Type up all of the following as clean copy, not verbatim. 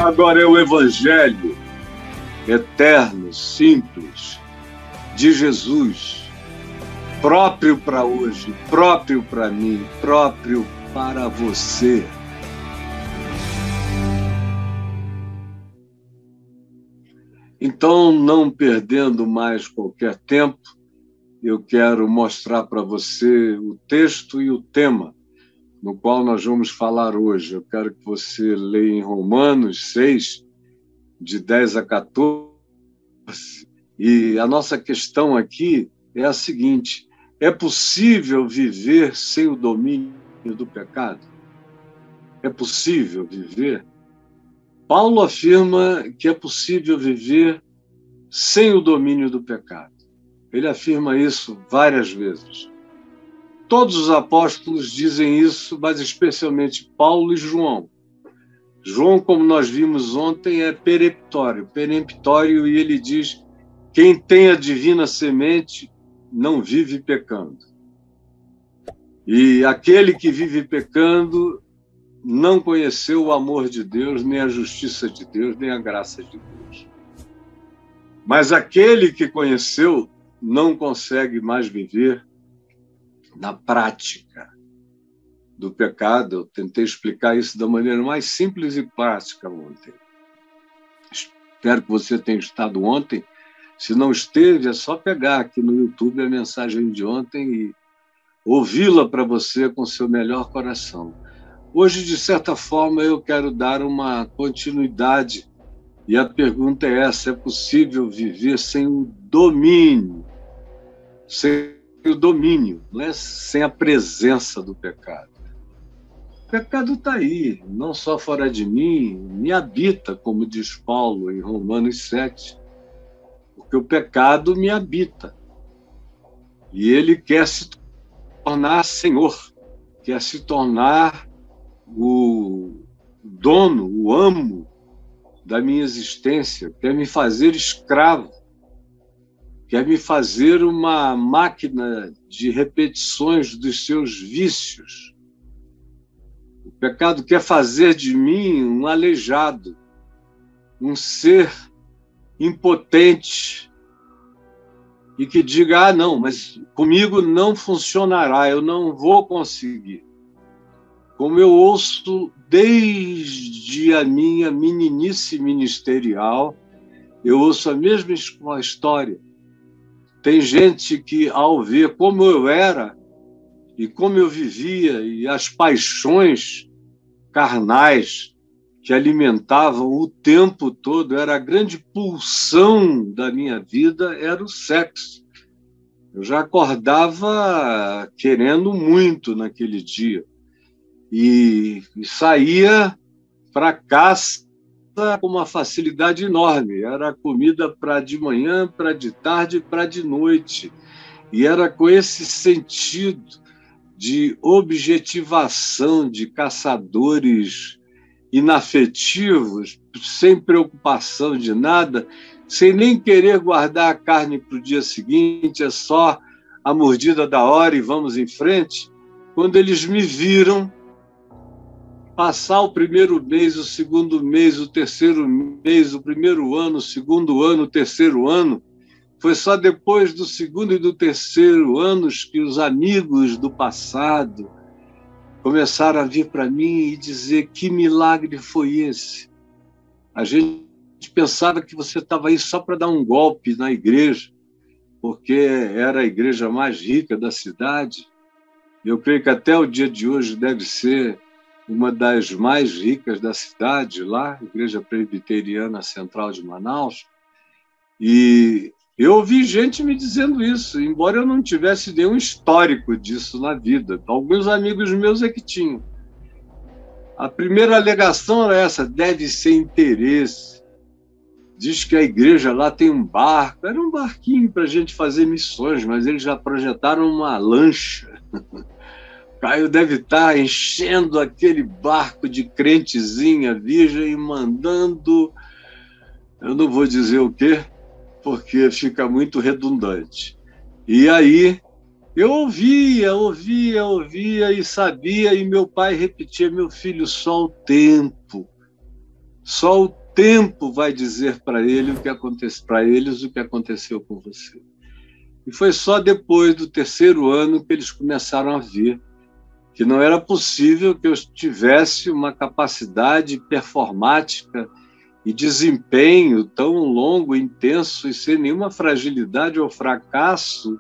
Agora é o Evangelho eterno, simples, de Jesus, próprio para hoje, próprio para mim, próprio para você. Então, não perdendo mais qualquer tempo, eu quero mostrar para você o texto e o tema no qual nós vamos falar hoje. Eu quero que você leia em Romanos 6, de 10 a 14. E a nossa questão aqui é a seguinte: é possível viver sem o domínio do pecado? É possível viver? Paulo afirma que é possível viver sem o domínio do pecado. Ele afirma isso várias vezes. Todos os apóstolos dizem isso, mas especialmente Paulo e João. João, como nós vimos ontem, é peremptório, e ele diz: quem tem a divina semente não vive pecando. E aquele que vive pecando não conheceu o amor de Deus, nem a justiça de Deus, nem a graça de Deus. Mas aquele que conheceu não consegue mais viver na prática do pecado. Eu tentei explicar isso da maneira mais simples e prática ontem. Espero que você tenha estado ontem. Se não esteve, é só pegar aqui no YouTube a mensagem de ontem e ouvi-la para você com seu melhor coração. Hoje, de certa forma, eu quero dar uma continuidade, e a pergunta é essa: é possível viver sem o domínio? Sem o domínio, não é sem a presença do pecado. O pecado está aí, não só fora de mim, me habita, como diz Paulo em Romanos 7, porque o pecado me habita. E ele quer se tornar Senhor, quer se tornar o dono, o amo da minha existência, quer me fazer escravo, quer me fazer uma máquina de repetições dos seus vícios. O pecado quer fazer de mim um aleijado, um ser impotente, e que diga: ah, não, mas comigo não funcionará, eu não vou conseguir. Como eu ouço desde a minha meninice ministerial, eu ouço a mesma história. Tem gente que, ao ver como eu era e como eu vivia, e as paixões carnais que alimentavam o tempo todo, era a grande pulsão da minha vida, era o sexo. Eu já acordava querendo muito naquele dia. E saía para caça com uma facilidade enorme. Era comida para de manhã, para de tarde, para de noite. E era com esse sentido de objetivação de caçadores inafetivos, sem preocupação de nada, sem nem querer guardar a carne para o dia seguinte, é só a mordida da hora e vamos em frente. Quando eles me viram passar o primeiro mês, o segundo mês, o terceiro mês, o primeiro ano, o segundo ano, o terceiro ano, foi só depois do segundo e do terceiro anos que os amigos do passado começaram a vir para mim e dizer: que milagre foi esse? A gente pensava que você estava aí só para dar um golpe na igreja, porque era a igreja mais rica da cidade. Eu creio que até o dia de hoje deve ser uma das mais ricas da cidade, lá, Igreja Presbiteriana Central de Manaus. E eu ouvi gente me dizendo isso, embora eu não tivesse nenhum histórico disso na vida. Alguns amigos meus é que tinham. A primeira alegação era essa: deve ser interesse. Diz que a igreja lá tem um barco. Era um barquinho para a gente fazer missões, mas eles já projetaram uma lancha. Caio deve estar enchendo aquele barco de crentezinha virgem e mandando, eu não vou dizer o quê, porque fica muito redundante. E aí eu ouvia e sabia, e meu pai repetia: meu filho, só o tempo. Só o tempo vai dizer para eles o que aconteceu com você. E foi só depois do terceiro ano que eles começaram a ver que não era possível que eu tivesse uma capacidade performática e desempenho tão longo, intenso e sem nenhuma fragilidade ou fracasso,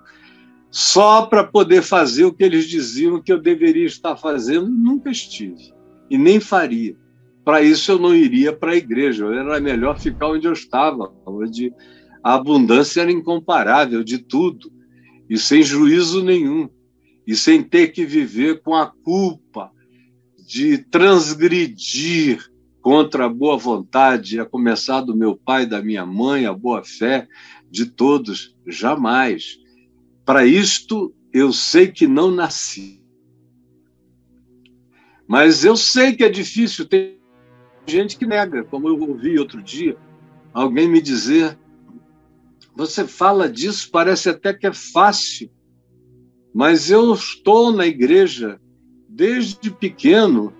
só para poder fazer o que eles diziam que eu deveria estar fazendo. Nunca estive e nem faria. Para isso eu não iria para a igreja, era melhor ficar onde eu estava, onde a abundância era incomparável de tudo, e sem juízo nenhum, e sem ter que viver com a culpa de transgredir contra a boa vontade, a começar do meu pai, da minha mãe, a boa fé de todos, jamais. Para isto eu sei que não nasci. Mas eu sei que é difícil, tem gente que nega, como eu ouvi outro dia, alguém me dizer: você fala disso, parece até que é fácil, mas eu estou na igreja desde pequeno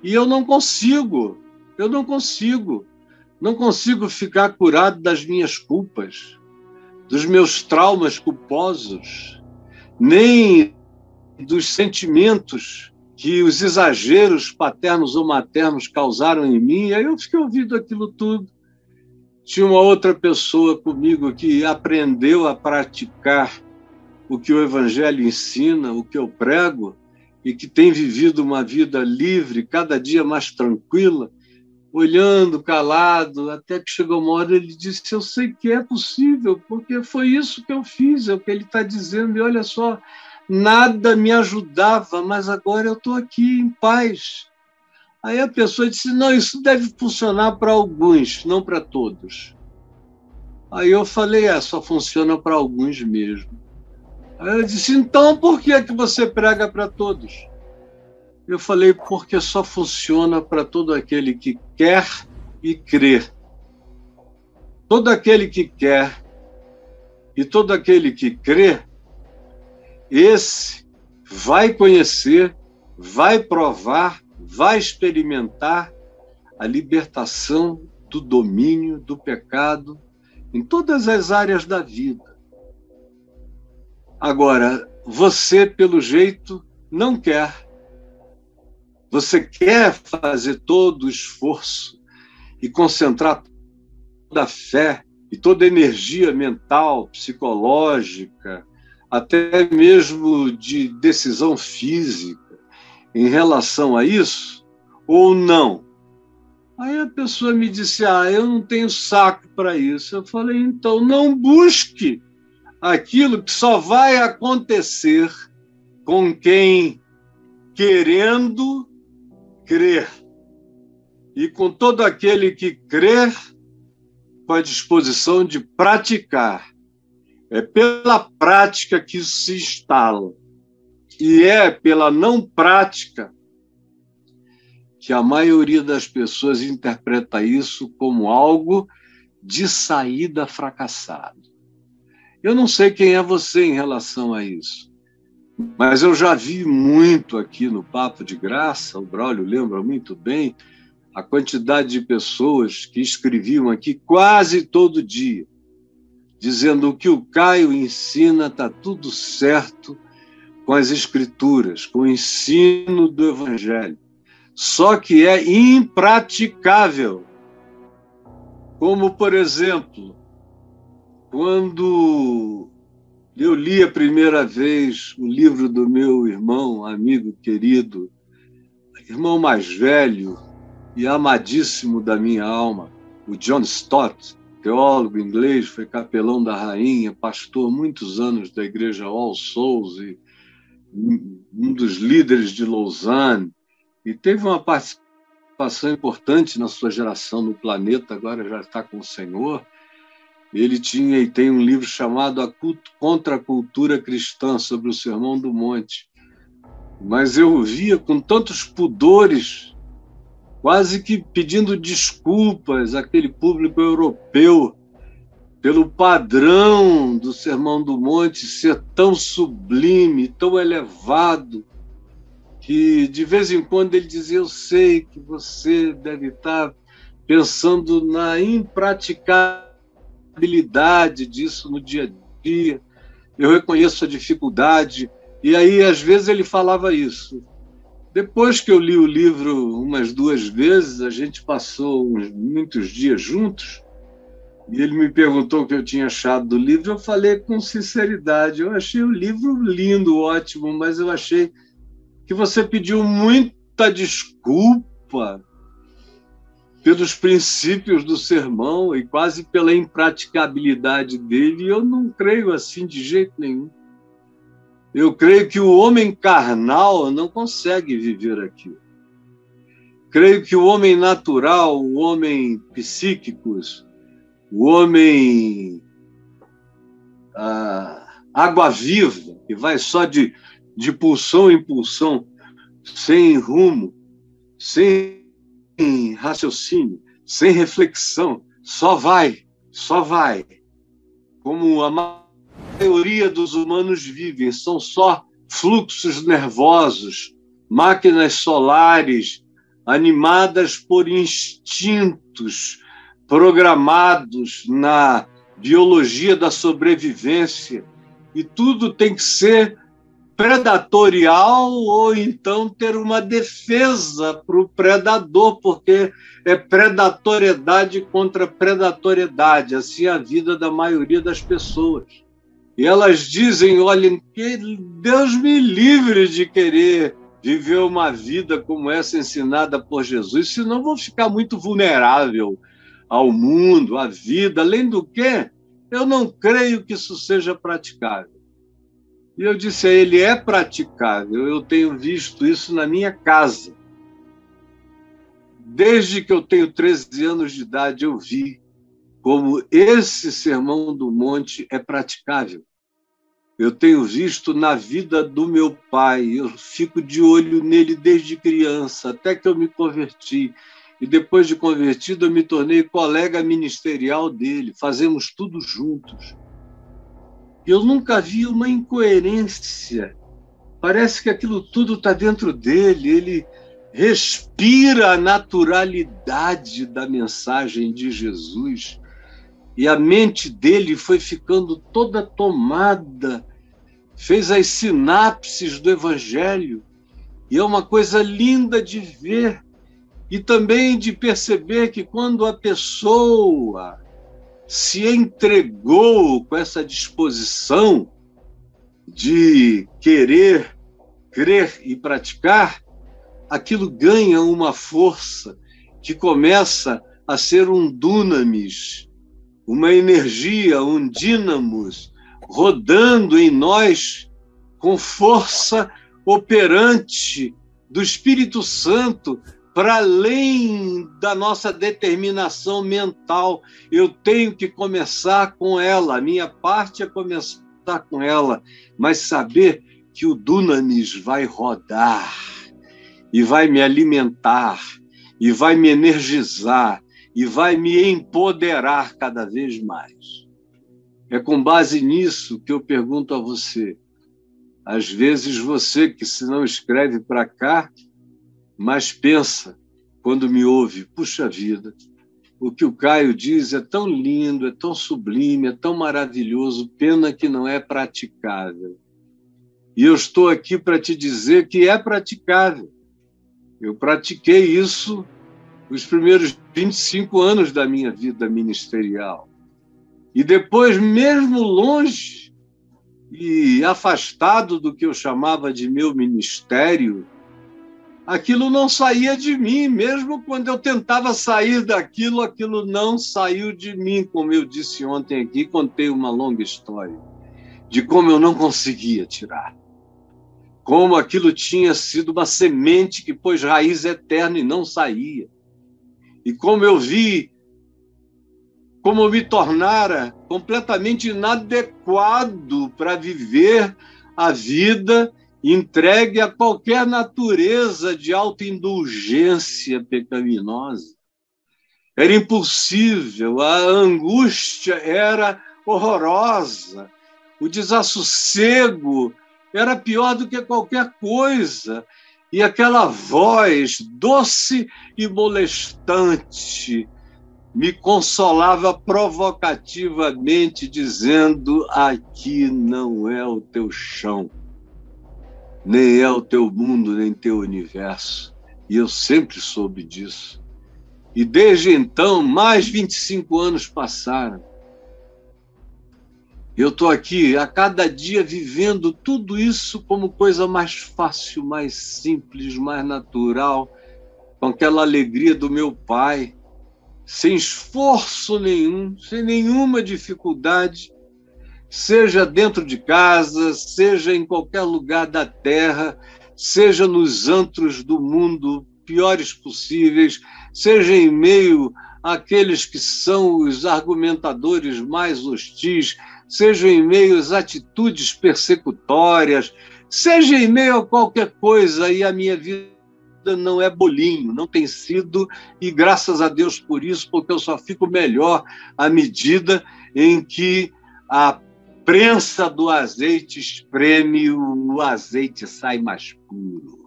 e eu não consigo ficar curado das minhas culpas, dos meus traumas culposos, nem dos sentimentos que os exageros paternos ou maternos causaram em mim. E aí eu fiquei ouvindo aquilo tudo. Tinha uma outra pessoa comigo que aprendeu a praticar o que o Evangelho ensina, o que eu prego, e que tem vivido uma vida livre, cada dia mais tranquila, olhando, calado, até que chegou uma hora ele disse: eu sei que é possível, porque foi isso que eu fiz, é o que ele está dizendo, e olha só, nada me ajudava, mas agora eu estou aqui em paz. Aí a pessoa disse: não, isso deve funcionar para alguns, não para todos. Aí eu falei: só funciona para alguns mesmo. Aí ela disse: então por que você prega para todos? Eu falei: porque só funciona para todo aquele que quer e crê. Todo aquele que quer e todo aquele que crê, esse vai conhecer, vai provar, vai experimentar a libertação do domínio do pecado em todas as áreas da vida. Agora, você, pelo jeito, não quer. Você quer fazer todo o esforço e concentrar toda a fé e toda a energia mental, psicológica, até mesmo de decisão física em relação a isso, ou não? Aí a pessoa me disse: eu não tenho saco para isso. Eu falei: então não busque aquilo que só vai acontecer com quem, querendo, crer. E com todo aquele que crer, com a disposição de praticar. É pela prática que isso se instala. E é pela não prática que a maioria das pessoas interpreta isso como algo de saída fracassado. Eu não sei quem é você em relação a isso, mas eu já vi muito aqui no Papo de Graça, o Braulio lembra muito bem, a quantidade de pessoas que escreviam aqui quase todo dia, dizendo: o que o Caio ensina está tudo certo com as Escrituras, com o ensino do Evangelho, só que é impraticável. Como, por exemplo, quando eu li a primeira vez o livro do meu irmão, amigo querido, irmão mais velho e amadíssimo da minha alma, o John Stott, teólogo inglês, foi capelão da rainha, pastor muitos anos da igreja All Souls e um dos líderes de Lausanne, e teve uma participação importante na sua geração no planeta, agora já está com o Senhor. Ele tinha e tem um livro chamado A Contracultura Cristã, sobre o Sermão do Monte. Mas eu via com tantos pudores, quase que pedindo desculpas àquele público europeu pelo padrão do Sermão do Monte ser tão sublime, tão elevado, que de vez em quando ele dizia: eu sei que você deve estar pensando na impraticabilidade disso no dia a dia. Eu reconheço a dificuldade. E aí, às vezes, ele falava isso. Depois que eu li o livro umas 2 vezes, a gente passou muitos dias juntos, e ele me perguntou o que eu tinha achado do livro. Eu falei com sinceridade: eu achei o livro lindo, ótimo, mas eu achei que você pediu muita desculpa pelos princípios do sermão e quase pela impraticabilidade dele. E eu não creio assim de jeito nenhum. Eu creio que o homem carnal não consegue viver aquilo. Creio que o homem natural, o homem psíquico, o homem água-viva, que vai só de pulsão em pulsão, sem rumo, sem raciocínio, sem reflexão, só vai. Como a maioria dos humanos vivem, são só fluxos nervosos, máquinas solares, animadas por instintos, programados na biologia da sobrevivência, e tudo tem que ser predatorial ou então ter uma defesa para o predador, porque é predatoriedade contra predatoriedade, assim é a vida da maioria das pessoas. E elas dizem: olha, que Deus me livre de querer viver uma vida como essa ensinada por Jesus, senão vou ficar muito vulnerável ao mundo, à vida. Além do que, eu não creio que isso seja praticável. E eu disse a ele: é praticável, eu tenho visto isso na minha casa. Desde que eu tenho 13 anos de idade, eu vi como esse Sermão do Monte é praticável. Eu tenho visto na vida do meu pai, eu fico de olho nele desde criança, até que eu me converti. E depois de convertido, eu me tornei colega ministerial dele, fazemos tudo juntos. Eu nunca vi uma incoerência. Parece que aquilo tudo está dentro dele. Ele respira a naturalidade da mensagem de Jesus. E a mente dele foi ficando toda tomada. Fez as sinapses do Evangelho. E é uma coisa linda de ver. E também de perceber que quando a pessoa se entregou com essa disposição de querer, crer e praticar, aquilo ganha uma força que começa a ser um dunamis, uma energia, um dínamos, rodando em nós com força operante do Espírito Santo, para além da nossa determinação mental. Eu tenho que começar com ela, a minha parte é começar com ela, mas saber que o dunamis vai rodar, e vai me alimentar, e vai me energizar, e vai me empoderar cada vez mais. É com base nisso que eu pergunto a você. Às vezes você que se não escreve para cá, mas pensa, quando me ouve: puxa vida, o que o Caio diz é tão lindo, é tão sublime, é tão maravilhoso, pena que não é praticável. E eu estou aqui para te dizer que é praticável. Eu pratiquei isso nos primeiros 25 anos da minha vida ministerial. E depois, mesmo longe e afastado do que eu chamava de meu ministério, aquilo não saía de mim. Mesmo quando eu tentava sair daquilo, aquilo não saiu de mim. Como eu disse ontem aqui, contei uma longa história de como eu não conseguia tirar. Como aquilo tinha sido uma semente que pôs raiz eterna e não saía. E como eu vi, como eu me tornara completamente inadequado para viver a vida entregue a qualquer natureza de autoindulgência pecaminosa. Era impossível, a angústia era horrorosa, o desassossego era pior do que qualquer coisa, e aquela voz doce e molestante me consolava provocativamente, dizendo: aqui não é o teu chão, nem é o teu mundo, nem teu universo. E eu sempre soube disso. E desde então, mais 25 anos passaram. Eu estou aqui, a cada dia, vivendo tudo isso como coisa mais fácil, mais simples, mais natural, com aquela alegria do meu pai, sem esforço nenhum, sem nenhuma dificuldade, seja dentro de casa, seja em qualquer lugar da terra, seja nos antros do mundo piores possíveis, seja em meio àqueles que são os argumentadores mais hostis, seja em meio às atitudes persecutórias, seja em meio a qualquer coisa, e a minha vida não é bolinho, não tem sido, e graças a Deus por isso, porque eu só fico melhor à medida em que a prensa do azeite espreme, o azeite sai mais puro.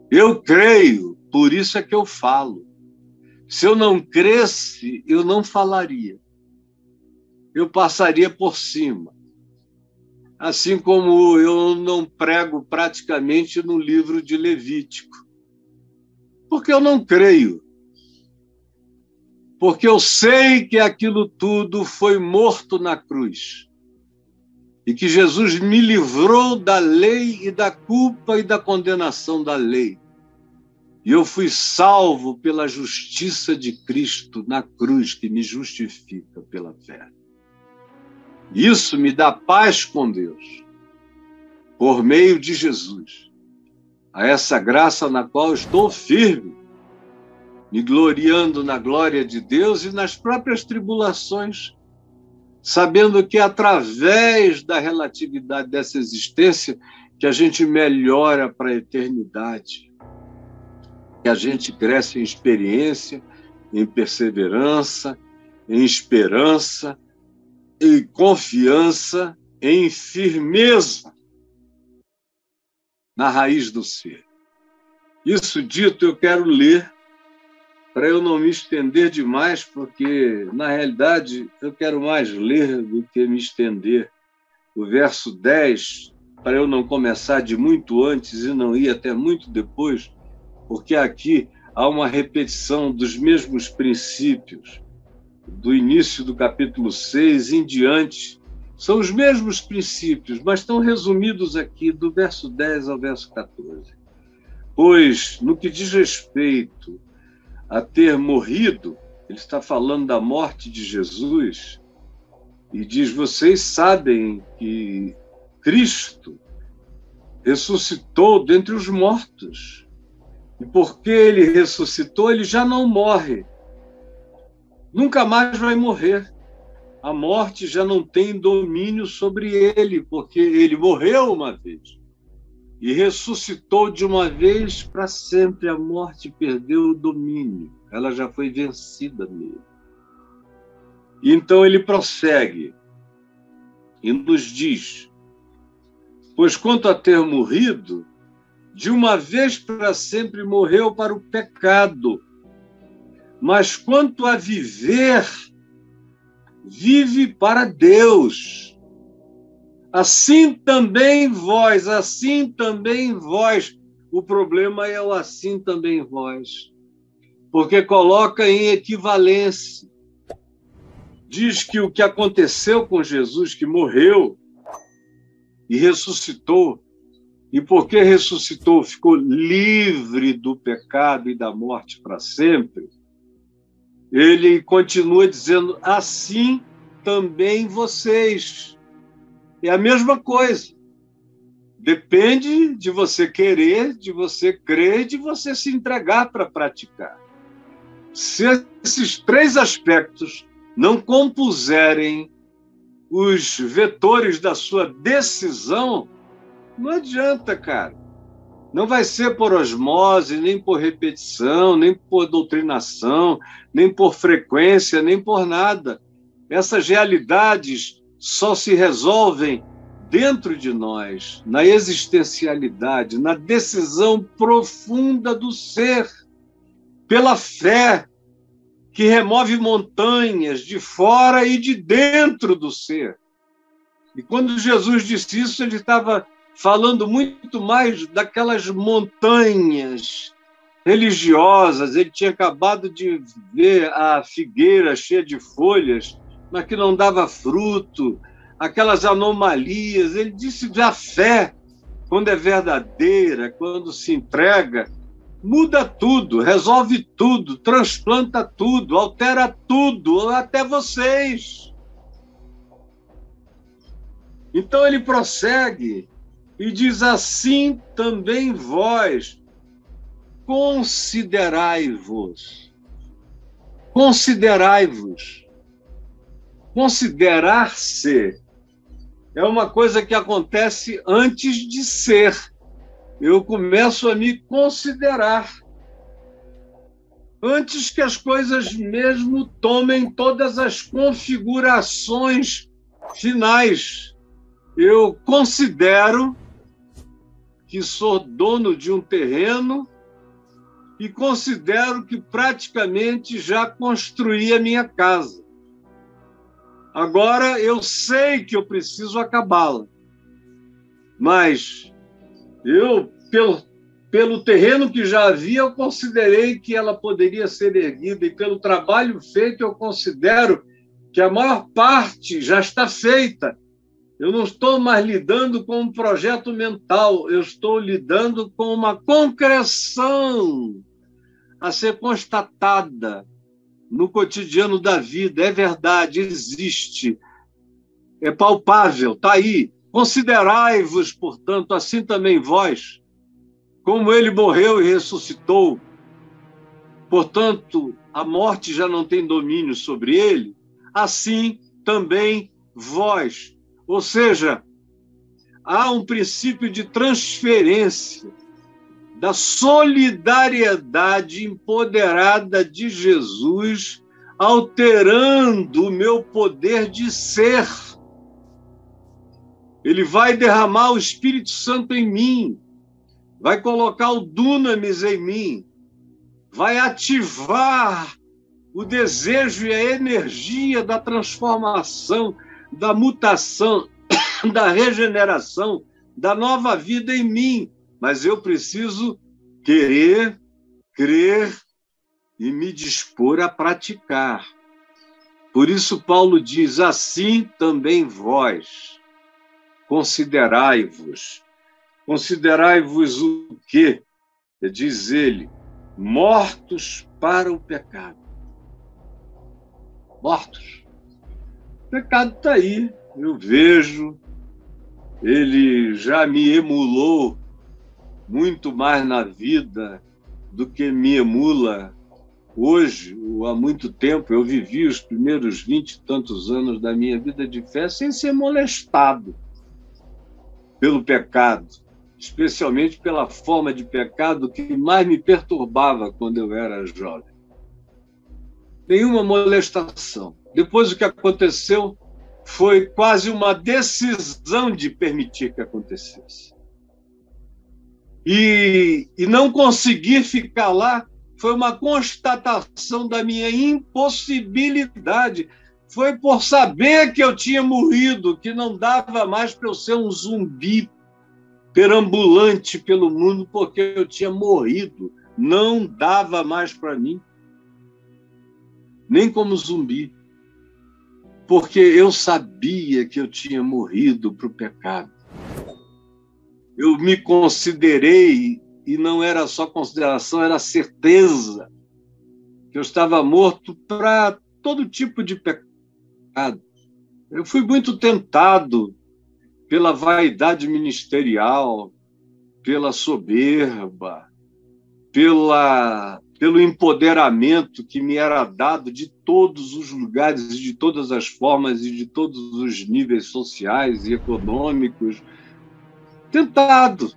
Eu creio, por isso é que eu falo. Se eu não cresse, eu não falaria. Eu passaria por cima. Assim como eu não prego praticamente no livro de Levítico. Porque eu não creio. Porque eu sei que aquilo tudo foi morto na cruz. E que Jesus me livrou da lei e da culpa e da condenação da lei. E eu fui salvo pela justiça de Cristo na cruz, que me justifica pela fé. Isso me dá paz com Deus, por meio de Jesus. A essa graça na qual estou firme, me gloriando na glória de Deus e nas próprias tribulações, sabendo que é através da relatividade dessa existência que a gente melhora para a eternidade, que a gente cresce em experiência, em perseverança, em esperança, em confiança, em firmeza na raiz do ser. Isso dito, eu quero ler, para eu não me estender demais, porque, na realidade, eu quero mais ler do que me estender. O verso 10, para eu não começar de muito antes e não ir até muito depois, porque aqui há uma repetição dos mesmos princípios, do início do capítulo 6 em diante. São os mesmos princípios, mas estão resumidos aqui do verso 10 ao verso 14. Pois, no que diz respeito a ter morrido, ele está falando da morte de Jesus, e diz: vocês sabem que Cristo ressuscitou dentre os mortos. E porque ele ressuscitou, ele já não morre. Nunca mais vai morrer. A morte já não tem domínio sobre ele, porque ele morreu uma vez e ressuscitou de uma vez para sempre. A morte perdeu o domínio, ela já foi vencida nele. E então ele prossegue e nos diz: pois quanto a ter morrido, de uma vez para sempre morreu para o pecado, mas quanto a viver, vive para Deus. Assim também vós. O problema é o assim também vós, porque coloca em equivalência. Diz que o que aconteceu com Jesus, que morreu e ressuscitou, e porque ressuscitou, ficou livre do pecado e da morte para sempre, ele continua dizendo: assim também vocês. É a mesma coisa. Depende de você querer, de você crer, de você se entregar para praticar. Se esses três aspectos não compuserem os vetores da sua decisão, não adianta, cara. Não vai ser por osmose, nem por repetição, nem por doutrinação, nem por frequência, nem por nada. Essas realidades só se resolvem dentro de nós, na existencialidade, na decisão profunda do ser, pela fé que remove montanhas de fora e de dentro do ser. E quando Jesus disse isso, ele estava falando muito mais daquelas montanhas religiosas. Ele tinha acabado de ver a figueira cheia de folhas, mas que não dava fruto, aquelas anomalias. Ele disse que a fé, quando é verdadeira, quando se entrega, muda tudo, resolve tudo, transplanta tudo, altera tudo, até vocês. Então ele prossegue e diz: assim também vós, considerai-vos. Considerai-vos. Considerar-se é uma coisa que acontece antes de ser. Eu começo a me considerar. Antes que as coisas mesmo tomem todas as configurações finais. Eu considero que sou dono de um terreno e considero que praticamente já construí a minha casa. Agora eu sei que eu preciso acabá-la, mas eu, pelo terreno que já havia, eu considerei que ela poderia ser erguida, e pelo trabalho feito eu considero que a maior parte já está feita. Eu não estou mais lidando com um projeto mental, eu estou lidando com uma concreção a ser constatada no cotidiano da vida. É verdade, existe, é palpável, está aí. Considerai-vos, portanto, assim também vós, como ele morreu e ressuscitou. Portanto, a morte já não tem domínio sobre ele, assim também vós. Ou seja, há um princípio de transferência da solidariedade empoderada de Jesus, alterando o meu poder de ser. Ele vai derramar o Espírito Santo em mim, vai colocar o Dunamis em mim, vai ativar o desejo e a energia da transformação, da mutação, da regeneração, da nova vida em mim. Mas eu preciso querer, crer e me dispor a praticar. Por isso Paulo diz: assim também vós, considerai-vos. Considerai-vos o quê? Diz ele: mortos para o pecado. Mortos. O pecado está aí, eu vejo, ele já me emulou muito mais na vida do que me emula hoje, ou há muito tempo. Eu vivi os primeiros 20 e tantos anos da minha vida de fé sem ser molestado pelo pecado, especialmente pela forma de pecado que mais me perturbava quando eu era jovem. Nenhuma molestação. Depois, o que aconteceu foi quase uma decisão de permitir que acontecesse. E não conseguir ficar lá foi uma constatação da minha impossibilidade. Foi por saber que eu tinha morrido, que não dava mais para eu ser um zumbi perambulante pelo mundo, porque eu tinha morrido. Não dava mais para mim, nem como zumbi, porque eu sabia que eu tinha morrido para o pecado. Eu me considerei, e não era só consideração, era certeza, que eu estava morto para todo tipo de pecado. Eu fui muito tentado pela vaidade ministerial, pela soberba, pelo empoderamento que me era dado de todos os lugares, de todas as formas e de todos os níveis sociais e econômicos. Tentado.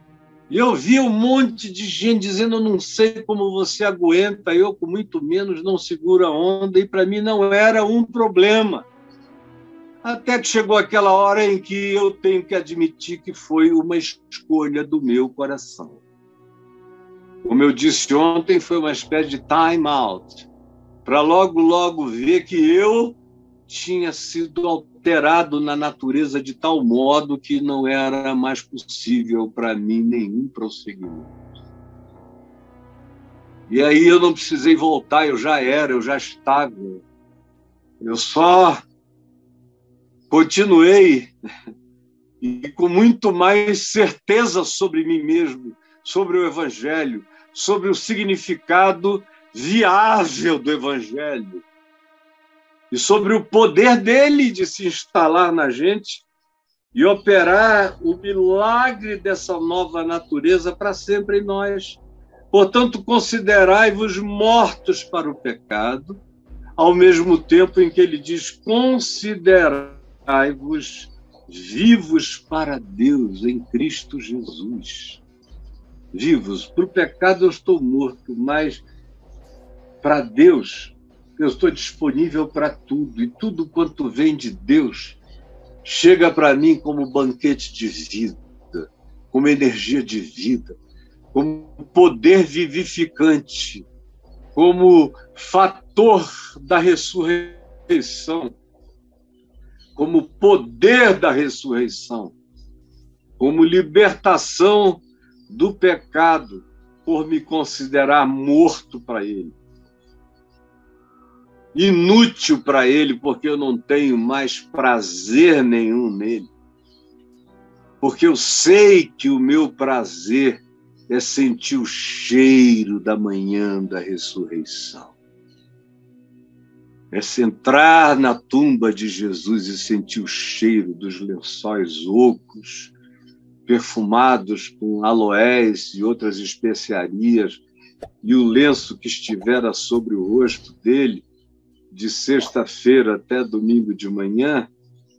E eu via um monte de gente dizendo: eu não sei como você aguenta, eu com muito menos não seguro a onda, e para mim não era um problema. Até que chegou aquela hora em que eu tenho que admitir que foi uma escolha do meu coração. Como eu disse ontem, foi uma espécie de time out. para logo, logo ver que eu tinha sido alterado na natureza de tal modo que não era mais possível para mim nenhum prosseguimento. E aí eu não precisei voltar, eu já estava. Eu só continuei e com muito mais certeza sobre mim mesmo, sobre o Evangelho, sobre o significado viável do Evangelho e sobre o poder dele de se instalar na gente e operar o milagre dessa nova natureza para sempre em nós. Portanto, considerai-vos mortos para o pecado, ao mesmo tempo em que ele diz: considerai-vos vivos para Deus em Cristo Jesus. Vivos. Para o pecado eu estou morto, mas para Deus eu estou disponível para tudo. E tudo quanto vem de Deus chega para mim como banquete de vida, como energia de vida, como poder vivificante, como fator da ressurreição, como poder da ressurreição, como libertação do pecado, por me considerar morto para ele. Inútil para ele, porque eu não tenho mais prazer nenhum nele. Porque eu sei que o meu prazer é sentir o cheiro da manhã da ressurreição. É entrar na tumba de Jesus e sentir o cheiro dos lençóis ocos, perfumados com aloés e outras especiarias, e o lenço que estivera sobre o rosto dele, de sexta-feira até domingo de manhã,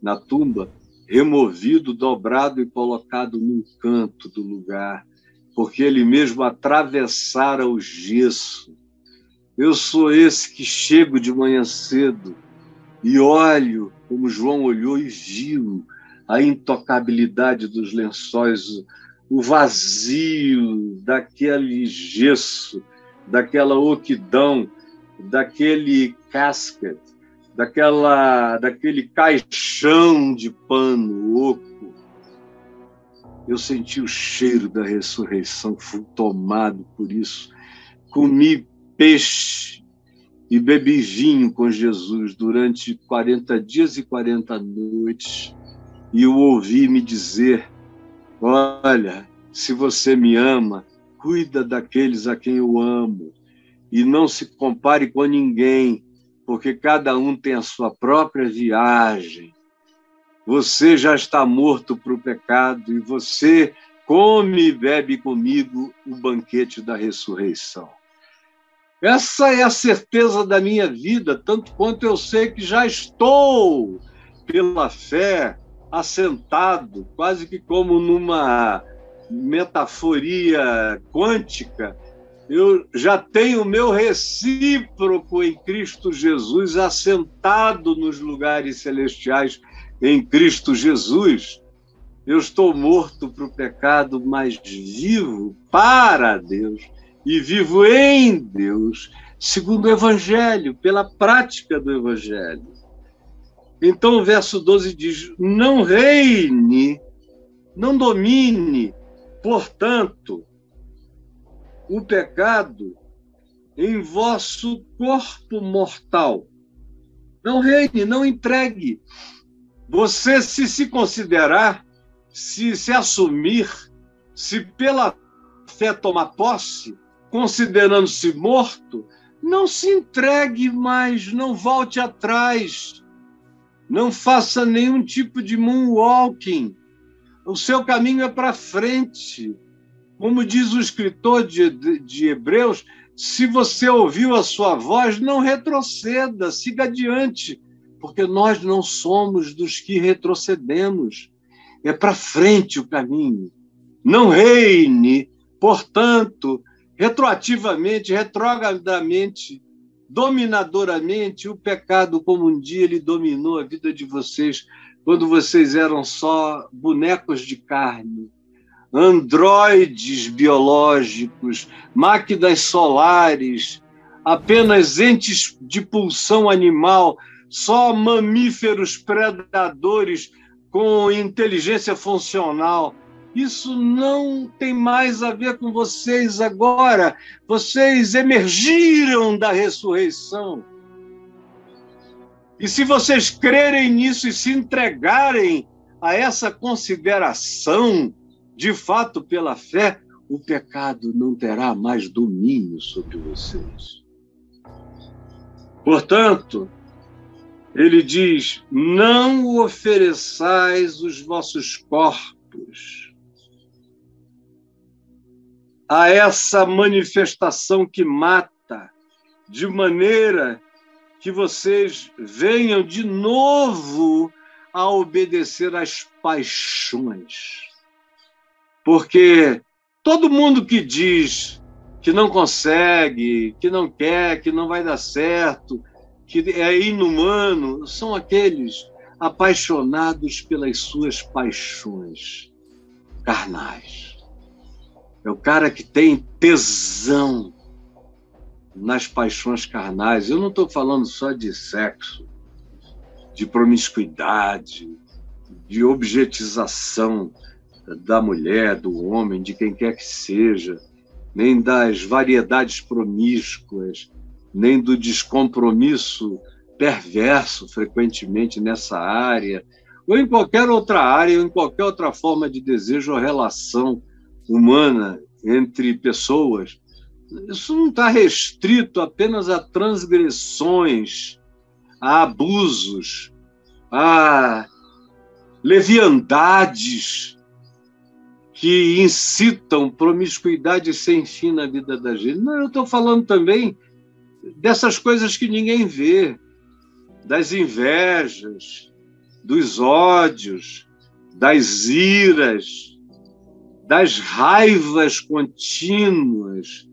na tumba, removido, dobrado e colocado num canto do lugar, porque ele mesmo atravessara o gesso. Eu sou esse que chego de manhã cedo e olho, como João olhou e viu, a intocabilidade dos lençóis, o vazio daquele gesso, daquela oquidão, daquele casket, daquele caixão de pano oco. Eu senti o cheiro da ressurreição, fui tomado por isso. Comi peixe e bebi vinho com Jesus durante 40 dias e 40 noites. E eu ouvi me dizer: olha, se você me ama, cuida daqueles a quem eu amo. E não se compare com ninguém, porque cada um tem a sua própria viagem. Você já está morto para o pecado e você come e bebe comigo o banquete da ressurreição. Essa é a certeza da minha vida, tanto quanto eu sei que já estou, pela fé, assentado, quase que como numa metaforia quântica. Eu já tenho o meu recíproco em Cristo Jesus, assentado nos lugares celestiais em Cristo Jesus. Eu estou morto para o pecado, mas vivo para Deus e vivo em Deus, segundo o Evangelho, pela prática do Evangelho. Então o verso 12 diz: não reine, não domine, portanto, o pecado em vosso corpo mortal. Não reine, não entregue. Você, se considerar, se assumir, se pela fé tomar posse, considerando-se morto, não se entregue mais, não volte atrás, não faça nenhum tipo de moonwalking. O seu caminho é para frente. Como diz o escritor de Hebreus, se você ouviu a sua voz, não retroceda, siga adiante, porque nós não somos dos que retrocedemos. É para frente o caminho. Não reine, portanto, retroativamente, retrogradamente, dominadoramente, o pecado, como um dia ele dominou a vida de vocês, quando vocês eram só bonecos de carne, androides biológicos, máquinas solares, apenas entes de pulsão animal, só mamíferos predadores com inteligência funcional. Isso não tem mais a ver com vocês agora. Vocês emergiram da ressurreição. E se vocês crerem nisso e se entregarem a essa consideração, de fato, pela fé, o pecado não terá mais domínio sobre vocês. Portanto, ele diz: não ofereçais os vossos corpos a essa manifestação que mata, de maneira que vocês venham de novo a obedecer às paixões. Porque todo mundo que diz que não consegue, que não quer, que não vai dar certo, que é inumano, são aqueles apaixonados pelas suas paixões carnais. É o cara que tem tesão nas paixões carnais. Eu não estou falando só de sexo, de promiscuidade, de objetização da mulher, do homem, de quem quer que seja, nem das variedades promíscuas, nem do descompromisso perverso frequentemente nessa área, ou em qualquer outra área, ou em qualquer outra forma de desejo ou relação humana entre pessoas. Isso não está restrito apenas a transgressões, a abusos, a leviandades que incitam promiscuidade sem fim na vida da gente. Não, eu estou falando também dessas coisas que ninguém vê, das invejas, dos ódios, das iras, das raivas contínuas,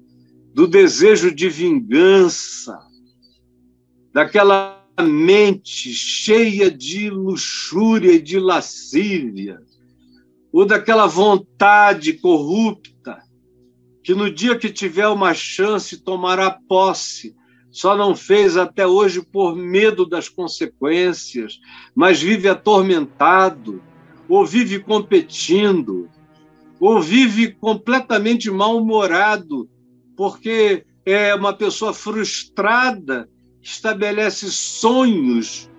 do desejo de vingança, daquela mente cheia de luxúria e de lascívia, ou daquela vontade corrupta que no dia que tiver uma chance tomará posse, só não fez até hoje por medo das consequências, mas vive atormentado, ou vive competindo, ou vive completamente mal-humorado, porque é uma pessoa frustrada, que estabelece sonhos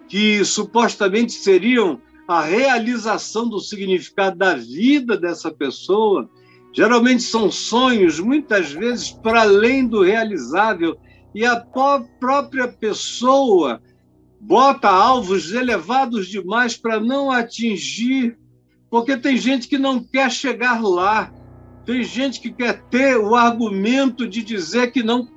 que supostamente seriam a realização do significado da vida dessa pessoa. Geralmente são sonhos, muitas vezes, para além do realizável, e a própria pessoa bota alvos elevados demais para não atingir, porque tem gente que não quer chegar lá, tem gente que quer ter o argumento de dizer que não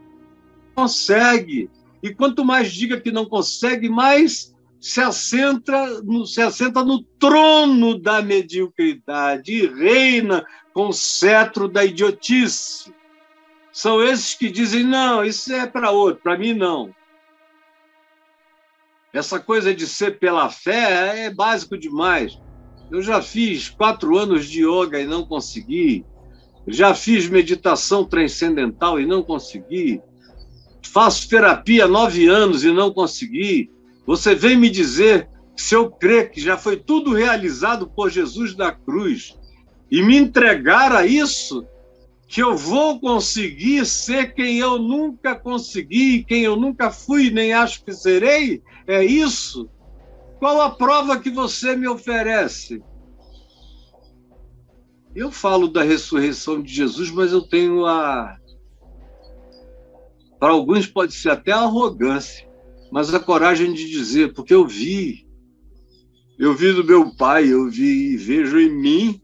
consegue, e quanto mais diga que não consegue, mais se assenta no trono da mediocridade e reina com o cetro da idiotice. São esses que dizem: não, isso é para outro, para mim não. Essa coisa de ser pela fé é básico demais. Eu já fiz 4 anos de yoga e não consegui. Já fiz meditação transcendental e não consegui. Faço terapia há 9 anos e não consegui. Você vem me dizer que se eu crer que já foi tudo realizado por Jesus da cruz e me entregar a isso, que eu vou conseguir ser quem eu nunca consegui, quem eu nunca fui, nem acho que serei? É isso? Qual a prova que você me oferece? Eu falo da ressurreição de Jesus, mas eu tenho para alguns pode ser até arrogância, mas a coragem de dizer, porque eu vi do meu pai, eu vi e vejo em mim,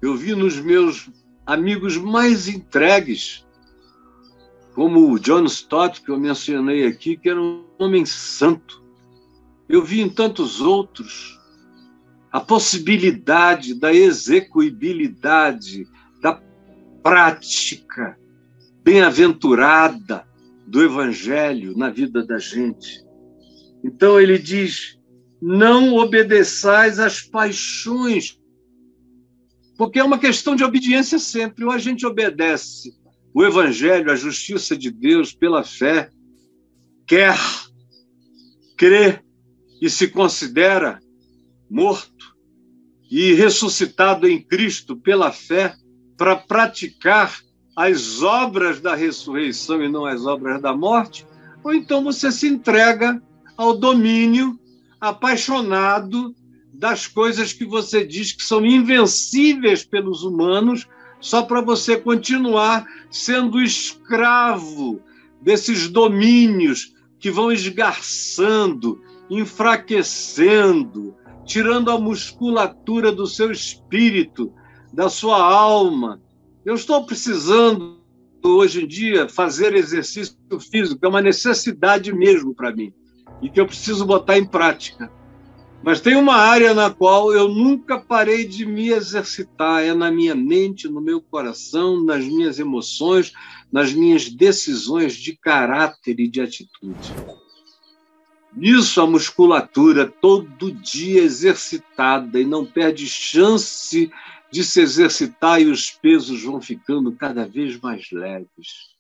eu vi nos meus amigos mais entregues, como o John Stott, que eu mencionei aqui, que era um homem santo. Eu vi em tantos outros a possibilidade da execuibilidade, da prática bem-aventurada do Evangelho na vida da gente. Então ele diz: não obedeçais às paixões, porque é uma questão de obediência sempre. Ou a gente obedece o Evangelho, a justiça de Deus pela fé, quer, crê e se considera morto e ressuscitado em Cristo pela fé para praticar as obras da ressurreição e não as obras da morte, ou então você se entrega ao domínio apaixonado das coisas que você diz que são invencíveis pelos humanos, só para você continuar sendo escravo desses domínios que vão esgarçando, enfraquecendo, tirando a musculatura do seu espírito, da sua alma. Eu estou precisando, hoje em dia, fazer exercício físico, é uma necessidade mesmo para mim, e que eu preciso botar em prática. Mas tem uma área na qual eu nunca parei de me exercitar, é na minha mente, no meu coração, nas minhas emoções, nas minhas decisões de caráter e de atitude. Isso, a musculatura, todo dia exercitada, e não perde chance de se exercitar, e os pesos vão ficando cada vez mais leves.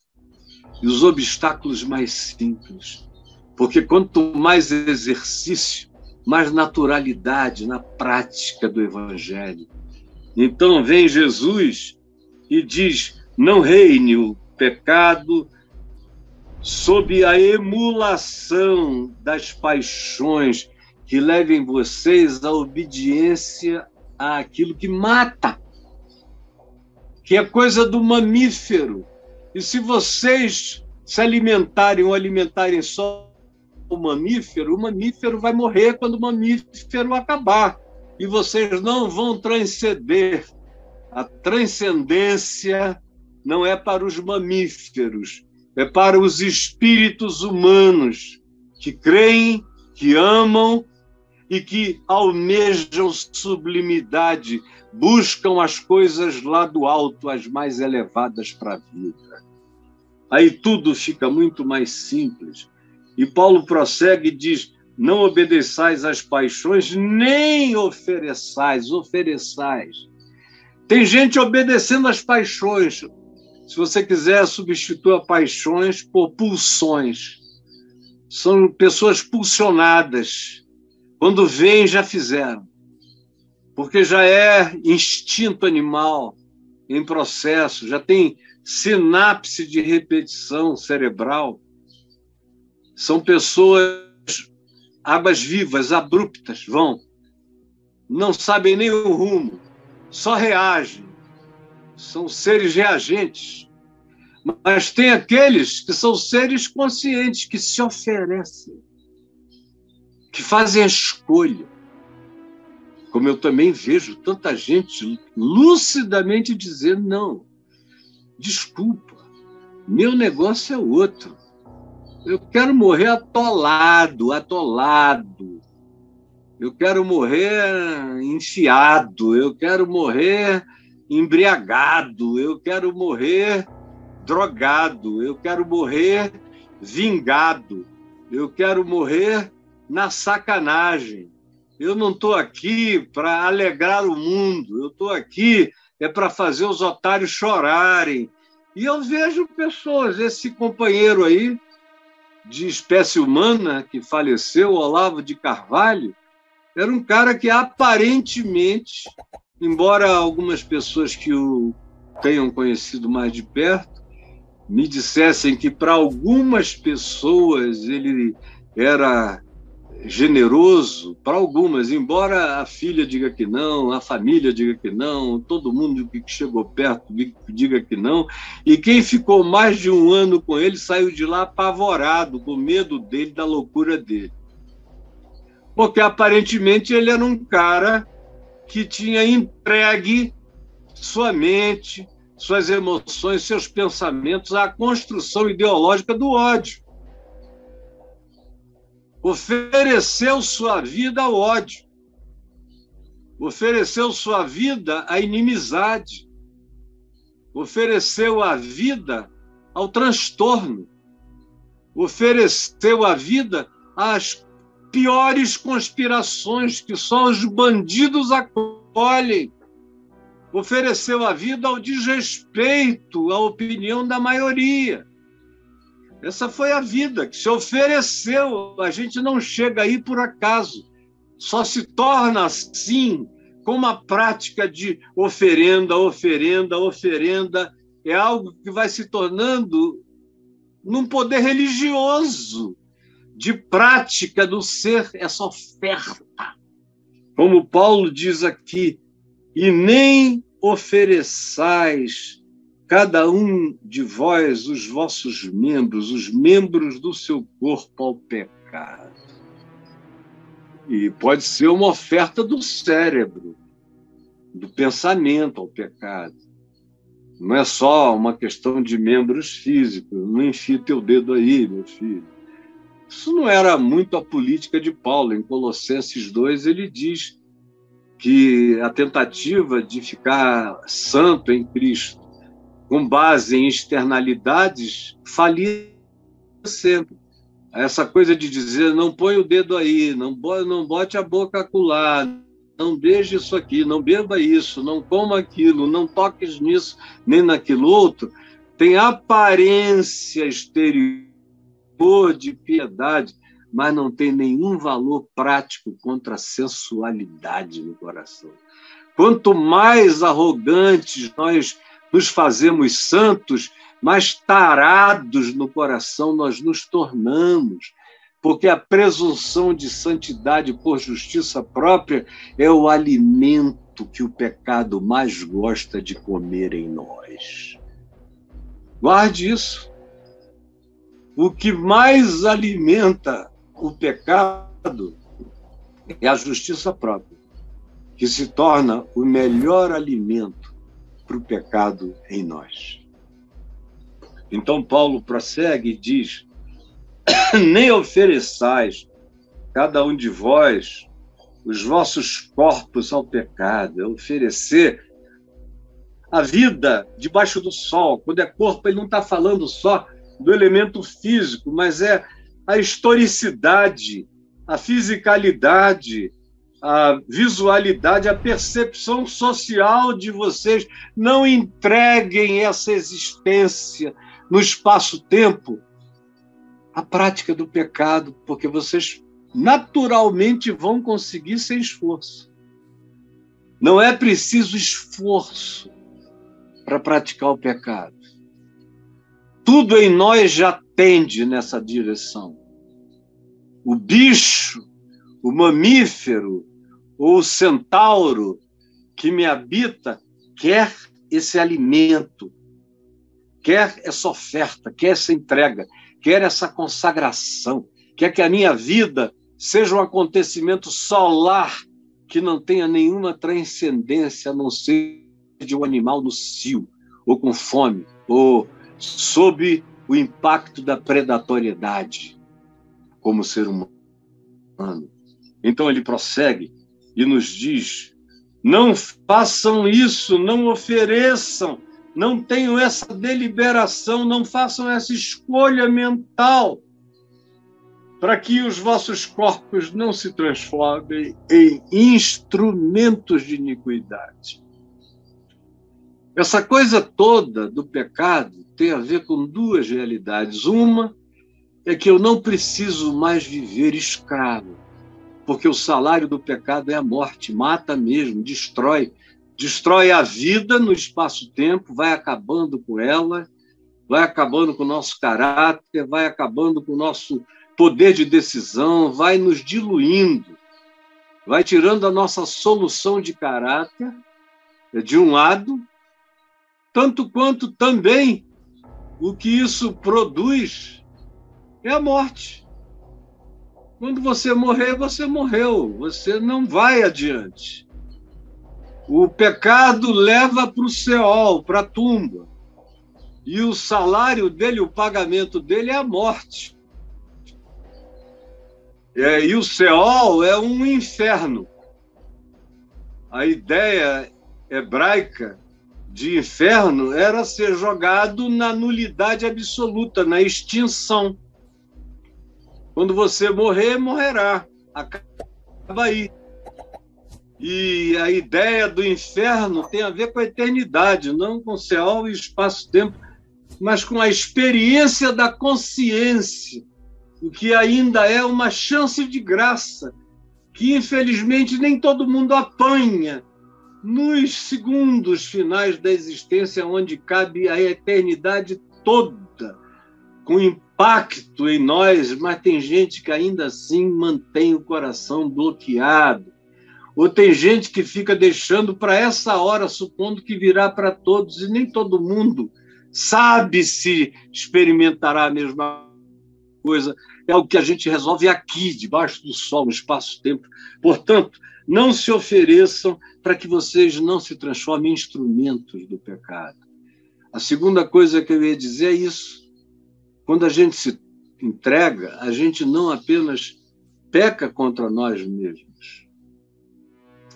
E os obstáculos mais simples. Porque quanto mais exercício, mais naturalidade na prática do Evangelho. Então vem Jesus e diz: não reine o pecado sob a emulação das paixões que levem vocês à obediência àquilo que mata, que é coisa do mamífero. E se vocês se alimentarem ou alimentarem só o mamífero vai morrer quando o mamífero acabar. E vocês não vão transcender. A transcendência não é para os mamíferos, é para os espíritos humanos que creem, que amam e que almejam sublimidade, buscam as coisas lá do alto, as mais elevadas para a vida. Aí tudo fica muito mais simples. E Paulo prossegue e diz: não obedeçais às paixões, nem ofereçais. Tem gente obedecendo às paixões. Se você quiser, substitua paixões por pulsões. São pessoas pulsionadas. Quando veem, já fizeram. Porque já é instinto animal em processo, já tem sinapse de repetição cerebral. São pessoas, águas vivas, abruptas, não sabem nem o rumo, só reagem. São seres reagentes. Mas tem aqueles que são seres conscientes, que se oferecem, que fazem a escolha. Como eu também vejo tanta gente lucidamente dizer: não, desculpa, meu negócio é outro. Eu quero morrer atolado. Eu quero morrer enfiado. Eu quero morrer embriagado. Eu quero morrer drogado. Eu quero morrer vingado. Eu quero morrer na sacanagem. Eu não estou aqui para alegrar o mundo. Eu estou aqui para fazer os otários chorarem. E eu vejo pessoas, esse companheiro aí, de espécie humana, que faleceu, Olavo de Carvalho, era um cara que aparentemente, embora algumas pessoas que o tenham conhecido mais de perto me dissessem que para algumas pessoas ele era generoso, para algumas, embora a filha diga que não, a família diga que não, todo mundo que chegou perto diga que não, e quem ficou mais de um ano com ele saiu de lá apavorado, com medo dele, da loucura dele. Porque aparentemente ele era um cara que tinha entregue sua mente, suas emoções, seus pensamentos à construção ideológica do ódio. Ofereceu sua vida ao ódio. Ofereceu sua vida à inimizade. Ofereceu a vida ao transtorno. Ofereceu a vida às piores conspirações que só os bandidos acolhem. ofereceu a vida ao desrespeito à opinião da maioria. Essa foi a vida que se ofereceu. A gente não chega aí por acaso. Só se torna assim com uma prática de oferenda, oferenda, oferenda. É algo que vai se tornando num poder religioso, de prática do ser, essa oferta. Como Paulo diz aqui, e nem ofereçais cada um de vós os vossos membros, os membros do seu corpo ao pecado. E pode ser uma oferta do cérebro, do pensamento ao pecado. Não é só uma questão de membros físicos. Não enfia teu dedo aí, meu filho. Isso não era muito a política de Paulo. Em Colossenses 2, ele diz que a tentativa de ficar santo em Cristo, com base em externalidades, falia sempre. Essa coisa de dizer, não põe o dedo aí, não bote a boca acolá, não beije isso aqui, não beba isso, não coma aquilo, não toques nisso, nem naquilo outro, tem aparência exterior de piedade, mas não tem nenhum valor prático contra a sensualidade no coração. Quanto mais arrogantes nós nos fazemos santos, mais tarados no coração nós nos tornamos, porque a presunção de santidade por justiça própria é o alimento que o pecado mais gosta de comer em nós. Guarde isso. O que mais alimenta o pecado é a justiça própria, que se torna o melhor alimento para o pecado em nós. Então Paulo prossegue e diz, nem ofereçais cada um de vós os vossos corpos ao pecado. É oferecer a vida debaixo do sol. Quando é corpo, ele não está falando só do elemento físico, mas é a historicidade, a fisicalidade, a visualidade, a percepção social de vocês. Não entreguem essa existência no espaço-tempo à prática do pecado, porque vocês naturalmente vão conseguir sem esforço. Não é preciso esforço para praticar o pecado. Tudo em nós já tende nessa direção. O bicho, o mamífero ou o centauro que me habita quer esse alimento, quer essa oferta, quer essa entrega, quer essa consagração, quer que a minha vida seja um acontecimento solar que não tenha nenhuma transcendência a não ser de um animal no cio, ou com fome, ou sob o impacto da predatoriedade como ser humano. Então ele prossegue e nos diz, não façam isso, não ofereçam, não tenham essa deliberação, não façam essa escolha mental para que os vossos corpos não se transformem em instrumentos de iniquidade. Essa coisa toda do pecado tem a ver com duas realidades. Uma é que eu não preciso mais viver escravo, porque o salário do pecado é a morte, mata mesmo, destrói a vida no espaço-tempo, vai acabando com ela, vai acabando com o nosso caráter, vai acabando com o nosso poder de decisão, vai nos diluindo, vai tirando a nossa solução de caráter, de um lado, tanto quanto também o que isso produz é a morte. Quando você morrer, você morreu, você não vai adiante. O pecado leva para o Seol, para a tumba. E o salário dele, o pagamento dele é a morte. E o Seol é um inferno. A ideia hebraica de inferno era ser jogado na nulidade absoluta, na extinção. Quando você morrer, morrerá. Acaba aí. E a ideia do inferno tem a ver com a eternidade, não com céu e espaço-tempo, mas com a experiência da consciência, o que ainda é uma chance de graça, que infelizmente nem todo mundo apanha nos segundos finais da existência, onde cabe a eternidade toda, com impacto em nós, mas tem gente que ainda assim mantém o coração bloqueado, ou tem gente que fica deixando para essa hora, supondo que virá para todos, e nem todo mundo sabe se experimentará a mesma coisa. É o que a gente resolve aqui, debaixo do sol, no espaço-tempo. Portanto, não se ofereçam para que vocês não se transformem em instrumentos do pecado. A segunda coisa que eu ia dizer é isso. Quando a gente se entrega, a gente não apenas peca contra nós mesmos,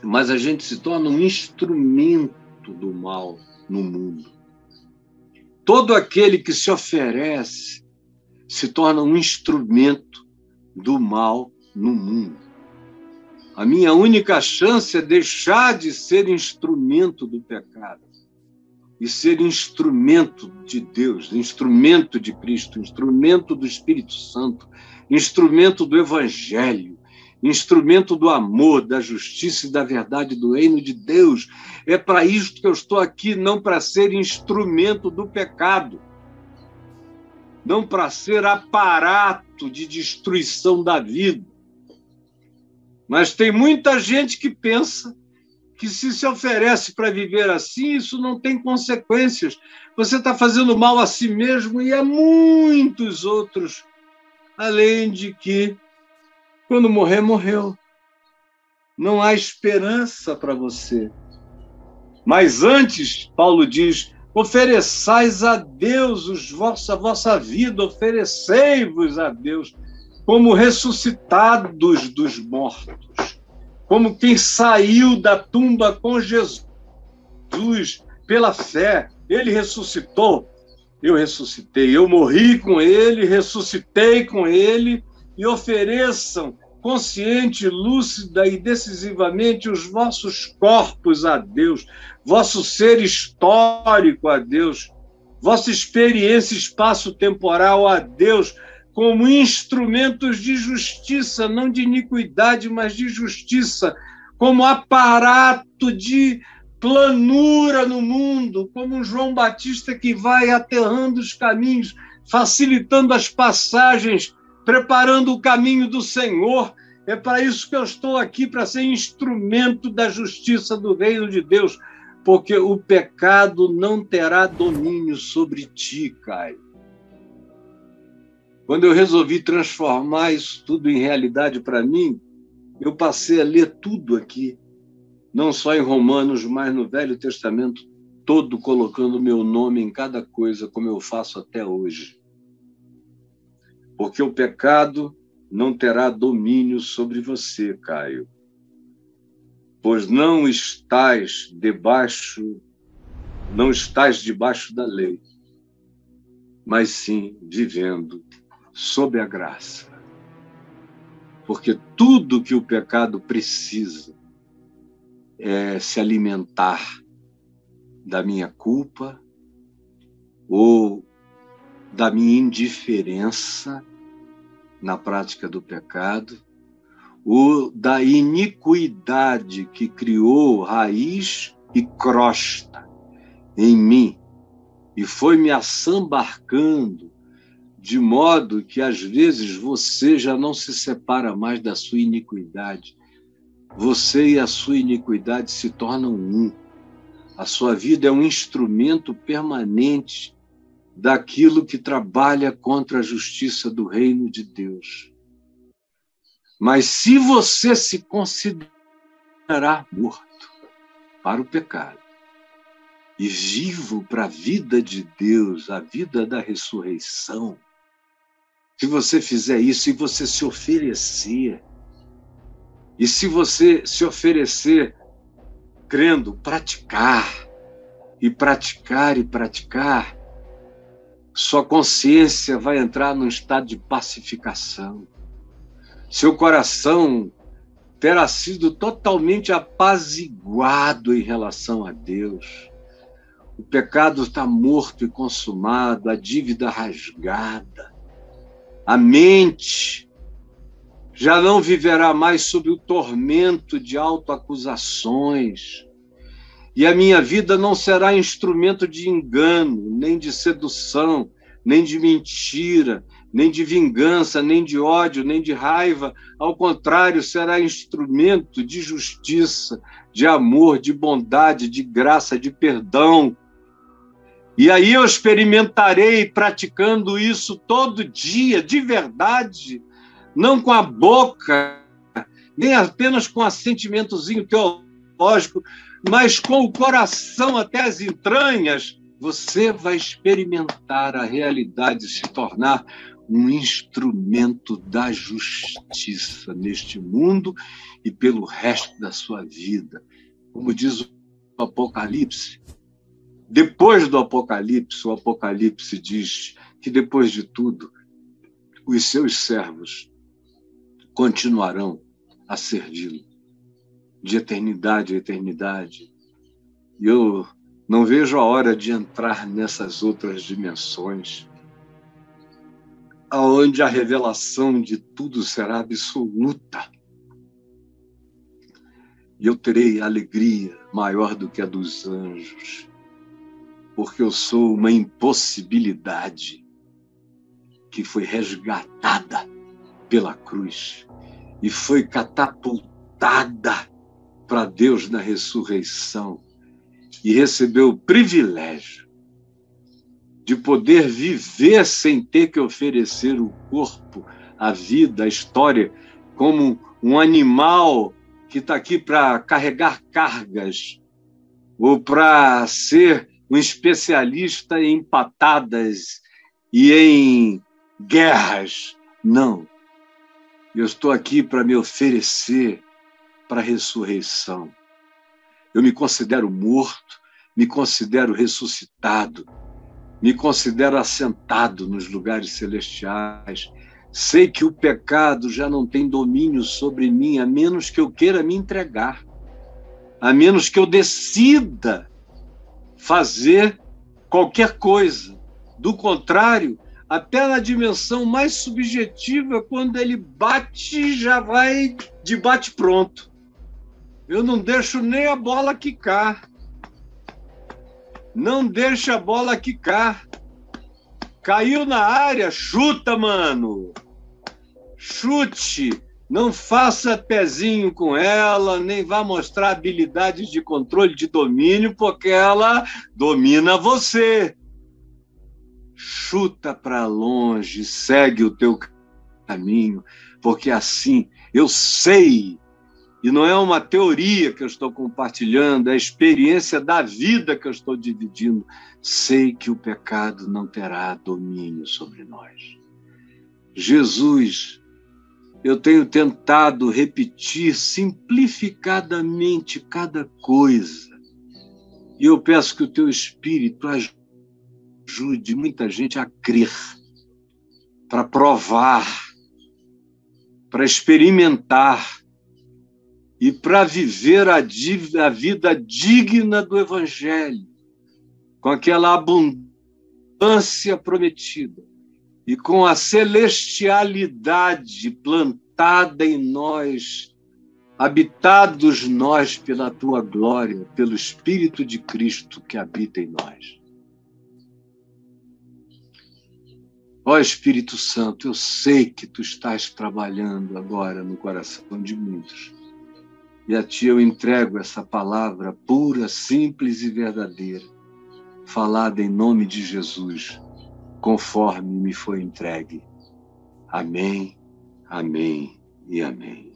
mas a gente se torna um instrumento do mal no mundo. Todo aquele que se oferece se torna um instrumento do mal no mundo. A minha única chance é deixar de ser instrumento do pecado e ser instrumento de Deus, instrumento de Cristo, instrumento do Espírito Santo, instrumento do Evangelho, instrumento do amor, da justiça e da verdade do reino de Deus. É para isso que eu estou aqui, não para ser instrumento do pecado, não para ser aparato de destruição da vida. Mas tem muita gente que pensa que se oferece para viver assim, isso não tem consequências. Você está fazendo mal a si mesmo e a muitos outros, além de que quando morrer, morreu. Não há esperança para você. Mas antes, Paulo diz, ofereçais a Deus a vossa vida, oferecei-vos a Deus como ressuscitados dos mortos, como quem saiu da tumba com Jesus pela fé. Ele ressuscitou, eu ressuscitei, eu morri com ele, ressuscitei com ele, e ofereçam consciente, lúcida e decisivamente os vossos corpos a Deus, vosso ser histórico a Deus, vossa experiência espaço-temporal a Deus, como instrumentos de justiça, não de iniquidade, mas de justiça, como aparato de planura no mundo, como um João Batista que vai aterrando os caminhos, facilitando as passagens, preparando o caminho do Senhor. É para isso que eu estou aqui, para ser instrumento da justiça do reino de Deus, porque o pecado não terá domínio sobre ti, Caio. Quando eu resolvi transformar isso tudo em realidade para mim, eu passei a ler tudo aqui, não só em Romanos, mas no Velho Testamento todo, colocando o meu nome em cada coisa, como eu faço até hoje. Porque o pecado não terá domínio sobre você, Caio, pois não estás debaixo da lei, mas sim vivendo sob a graça. Porque tudo que o pecado precisa é se alimentar da minha culpa ou da minha indiferença na prática do pecado, ou da iniquidade que criou raiz e crosta em mim e foi me assambarcando, de modo que às vezes você já não se separa mais da sua iniquidade. Você e a sua iniquidade se tornam um. A sua vida é um instrumento permanente daquilo que trabalha contra a justiça do reino de Deus. Mas se você se considerar morto para o pecado e vivo para a vida de Deus, a vida da ressurreição, se você fizer isso e você se oferecer, e se você se oferecer crendo, praticar, e praticar, e praticar, sua consciência vai entrar num estado de pacificação. Seu coração terá sido totalmente apaziguado em relação a Deus. O pecado está morto e consumado, a dívida rasgada. A mente já não viverá mais sob o tormento de autoacusações. E a minha vida não será instrumento de engano, nem de sedução, nem de mentira, nem de vingança, nem de ódio, nem de raiva. Ao contrário, será instrumento de justiça, de amor, de bondade, de graça, de perdão. E aí eu experimentarei praticando isso todo dia, de verdade, não com a boca, nem apenas com assentimentozinho teológico, mas com o coração até as entranhas. Você vai experimentar a realidade se tornar um instrumento da justiça neste mundo e pelo resto da sua vida. Como diz o Apocalipse, depois do Apocalipse, o Apocalipse diz que depois de tudo, os seus servos continuarão a servi-lo de eternidade a eternidade. E eu não vejo a hora de entrar nessas outras dimensões, aonde a revelação de tudo será absoluta. E eu terei alegria maior do que a dos anjos, porque eu sou uma impossibilidade que foi resgatada pela cruz e foi catapultada para Deus na ressurreição e recebeu o privilégio de poder viver sem ter que oferecer o corpo, a vida, a história, como um animal que está aqui para carregar cargas ou para ser um especialista em patadas e em guerras. Não. Eu estou aqui para me oferecer para a ressurreição. Eu me considero morto, me considero ressuscitado, me considero assentado nos lugares celestiais. Sei que o pecado já não tem domínio sobre mim, a menos que eu queira me entregar, a menos que eu decida fazer qualquer coisa. Do contrário, até na dimensão mais subjetiva, quando ele bate, já vai de bate-pronto. Eu não deixo nem a bola quicar. Não deixa a bola quicar. Caiu na área, chuta, mano. Chute. Não faça pezinho com ela, nem vá mostrar habilidades de controle, de domínio, porque ela domina você. Chuta para longe, segue o teu caminho, porque assim eu sei, e não é uma teoria que eu estou compartilhando, é a experiência da vida que eu estou dividindo. Sei que o pecado não terá domínio sobre nós. Jesus, eu tenho tentado repetir simplificadamente cada coisa. E eu peço que o teu Espírito ajude muita gente a crer, para provar, para experimentar e para viver a vida digna do Evangelho, com aquela abundância prometida. E com a celestialidade plantada em nós, habitados nós pela tua glória, pelo Espírito de Cristo que habita em nós. Ó Espírito Santo, eu sei que tu estás trabalhando agora no coração de muitos. E a ti eu entrego essa palavra pura, simples e verdadeira, falada em nome de Jesus, conforme me foi entregue. Amém, amém e amém.